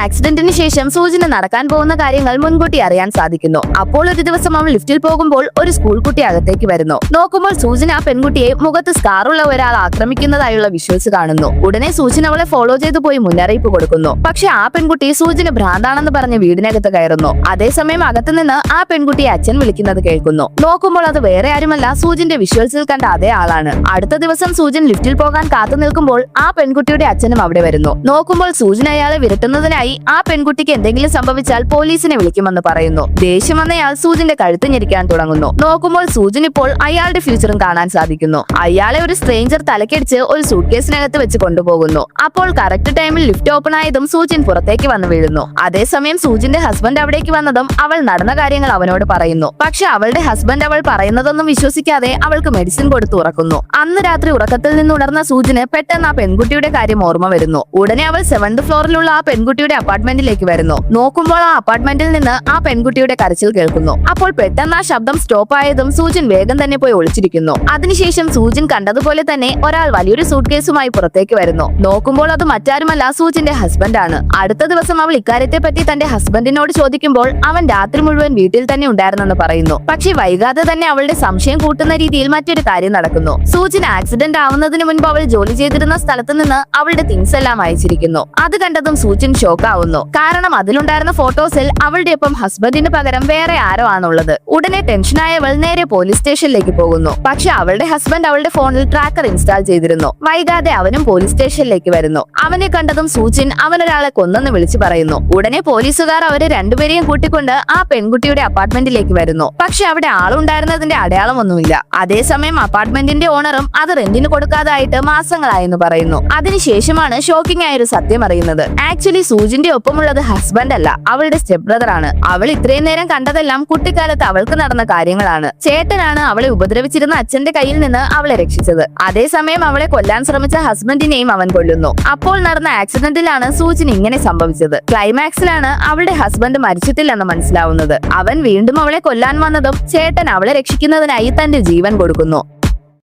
ആക്സിഡന്റിന് ശേഷം സൂചന നടക്കാൻ പോകുന്ന കാര്യങ്ങൾ മുൻകൂട്ടി അറിയാൻ സാധിക്കുന്നു. അപ്പോൾ ഒരു ദിവസം അവൾ ലിഫ്റ്റിൽ പോകുമ്പോൾ ഒരു സ്കൂൾ കുട്ടി അകത്തേക്ക് വരുന്നു. നോക്കുമ്പോൾ സൂചന ആ പെൺകുട്ടിയെ മുഖത്ത് സ്കാറുള്ള ഒരാൾ ആക്രമിക്കുന്നതായുള്ള വിഷ്വൽസ് കാണുന്നു. ഉടനെ സൂചന അവളെ ഫോളോ ചെയ്തു പോയി മുന്നറിയിപ്പ് കൊടുക്കുന്നു. പക്ഷെ ആ പെൺകുട്ടി സൂചന ഭ്രാന്താണെന്ന് പറഞ്ഞ് വീടിനകത്ത് കയറുന്നു. അതേസമയം അകത്തു നിന്ന് ആ പെൺകുട്ടിയെ അച്ഛൻ വിളിക്കുന്നത് കേൾക്കുന്നു. നോക്കുമ്പോൾ അത് വേറെ ആരുമല്ല, സൂചന്റെ വിഷ്വൽസിൽ കണ്ട അതേ ആളാണ്. അടുത്ത ദിവസം സൂചൻ ലിഫ്റ്റിൽ പോകാൻ കാത്തു നിൽക്കുമ്പോൾ ആ പെൺകുട്ടിയുടെ അച്ഛനും അവിടെ വരുന്നു. നോക്കുമ്പോൾ സൂചന അയാളെ വിരട്ടുന്നതിനായി ആ പെൺകുട്ടിക്ക് എന്തെങ്കിലും സംഭവിച്ചാൽ പോലീസിനെ വിളിക്കുമെന്ന് പറയുന്നു. ദേഷ്യം വന്നയാൾ സൂചന്റെ കഴുത്ത് ഞെരിക്കാൻ തുടങ്ങുന്നു. നോക്കുമ്പോൾ സൂചൻ ഇപ്പോൾ അയാളുടെ ഫ്യൂച്ചറും കാണാൻ സാധിക്കുന്നു. അയാളെ ഒരു സ്ട്രേഞ്ചർ തലക്കടിച്ച് ഒരു സൂട്ട് കേസിനകത്ത് വെച്ച് കൊണ്ടുപോകുന്നു. അപ്പോൾ കറക്റ്റ് ടൈമിൽ ലിഫ്റ്റ് ഓപ്പൺ ആയതും സൂചൻ പുറത്തേക്ക് വന്നു വീഴുന്നു. അതേസമയം സൂചന്റെ ഹസ്ബൻഡ് അവിടേക്ക് വന്നതും അവൾ നടന്ന കാര്യങ്ങൾ അവനോട് പറയുന്നു. പക്ഷെ അവളുടെ ഹസ്ബൻഡ് അവൾ പറയുന്നതൊന്നും വിശ്വസിക്കാതെ അവൾക്ക് മെഡിസിൻ കൊടുത്തു ഉറക്കുന്നു. അന്ന് രാത്രി ഉറക്കത്തിൽ നിന്ന് ഉണർന്ന സൂചന് പെട്ടെന്ന് ആ പെൺകുട്ടിയുടെ കാര്യം ഓർമ്മ വരുന്നു. ഉടനെ അവൾ 7th ഫ്ലോറിലുള്ള ആ പെൺകുട്ടിയുടെ അപ്പാർട്ട്മെന്റിലേക്ക് വരുന്നു. നോക്കുമ്പോൾ ആ അപ്പാർട്ട്മെന്റിൽ നിന്ന് ആ പെൺകുട്ടിയുടെ കരച്ചിൽ കേൾക്കുന്നു. അപ്പോൾ പെട്ടെന്ന് ആ ശബ്ദം സ്റ്റോപ്പ് ആയതും സൂചൻ വേഗം തന്നെ പോയി ഒളിച്ചിരിക്കുന്നു. അതിനുശേഷം സൂചൻ കണ്ടതുപോലെ തന്നെ ഒരാൾ വലിയൊരു സൂട്ട് കേസുമായി പുറത്തേക്ക് വരുന്നു. നോക്കുമ്പോൾ അത് മറ്റാരുമല്ല, സൂചന്റെ ഹസ്ബൻഡ് ആണ്. അടുത്ത ദിവസം അവൾ ഇക്കാര്യത്തെ പറ്റി തന്റെ ഹസ്ബൻഡിനോട് ചോദിക്കുമ്പോൾ അവൻ രാത്രി മുഴുവൻ വീട്ടിൽ തന്നെ ഉണ്ടായിരുന്നെന്ന് പറയുന്നു. പക്ഷെ വൈകാതെ തന്നെ അവളുടെ സംശയം കൂട്ടുന്ന രീതിയിൽ മറ്റൊരു കാര്യം നടക്കുന്നു. സൂചന ആക്സിഡന്റ് ആവുന്നതിന് മുൻപ് അവൾ ജോലി ചെയ്തിരുന്ന സ്ഥലത്ത് നിന്ന് അവളുടെ തിങ്സ് എല്ലാം അയച്ചിരിക്കുന്നു. അത് കണ്ടതും സൂചൻ ഷോക്ക് ആവുന്നു. കാരണം അതിലുണ്ടായിരുന്ന ഫോട്ടോസിൽ അവളുടെ ഒപ്പം ഹസ്ബൻഡിന് പകരം വേറെ ആരോ ആണുള്ളത്. ഉടനെ ടെൻഷനായവൾ നേരെ പോലീസ് സ്റ്റേഷനിലേക്ക് പോകുന്നു. പക്ഷെ അവളുടെ ഹസ്ബൻഡ് അവളുടെ ഫോണിൽ ട്രാക്കർ ഇൻസ്റ്റാൾ ചെയ്തിരുന്നു. വൈകാതെ അവനും പോലീസ് സ്റ്റേഷനിലേക്ക് വരുന്നു. അവനെ കണ്ടതും സൂചൻ അവനൊരാളെ കൊന്നെന്ന് വിളിച്ചു പറയുന്നു. ഉടനെ പോലീസുകാർ അവരെ രണ്ടുപേരെയും കൂട്ടിക്കൊണ്ട് ആ പെൺകുട്ടിയുടെ അപ്പാർട്ട്മെന്റിലേക്ക് വരുന്നു. പക്ഷെ അവിടെ ആളുണ്ടായിരുന്നതിന്റെ അടയാളമൊന്നുമില്ല. അതേസമയം അപ്പാർട്ട്മെന്റിന്റെ ഓണറും അത് റെന്റിന് കൊടുക്കാതായിട്ട് മാസങ്ങളായെന്ന് പറയുന്നു. അതിനുശേഷമാണ് ഷോക്കിംഗ് ആയൊരു സത്യം അറിയുന്നത്. ആക്ച്വലി സൂചിന്റെ ഒപ്പമുള്ളത് ഹസ്ബൻഡ് അല്ല, അവളുടെ സ്റ്റെപ്പ് ബ്രദർ ആണ്. അവൾ ഇത്രയും നേരം കണ്ടതെല്ലാം കുട്ടിക്കാലത്ത് അവൾക്ക് നടന്ന കാര്യങ്ങളാണ്. ചേട്ടനാണ് അവളെ ഉപദ്രവിച്ചിരുന്ന അച്ഛന്റെ കയ്യിൽ നിന്ന് അവളെ രക്ഷിച്ചത്. അതേസമയം അവളെ കൊല്ലാൻ ശ്രമിച്ച ഹസ്ബൻഡിനെയും അവൻ കൊല്ലുന്നു. അപ്പോൾ നടന്ന ആക്സിഡന്റിലാണ് സൂചിന് ഇങ്ങനെ സംഭവിച്ചത്. ക്ലൈമാക്സിലാണ് അവളുടെ ഹസ്ബൻഡ് മരിച്ചിട്ടില്ലെന്ന് മനസ്സിലാവുന്നത്. അവൻ വീണ്ടും അവളെ കൊല്ലാൻ വന്നതും ചേട്ടൻ അവളെ രക്ഷിക്കുന്നതിനായി തന്റെ ജീവൻ കൊടുക്കുന്നു.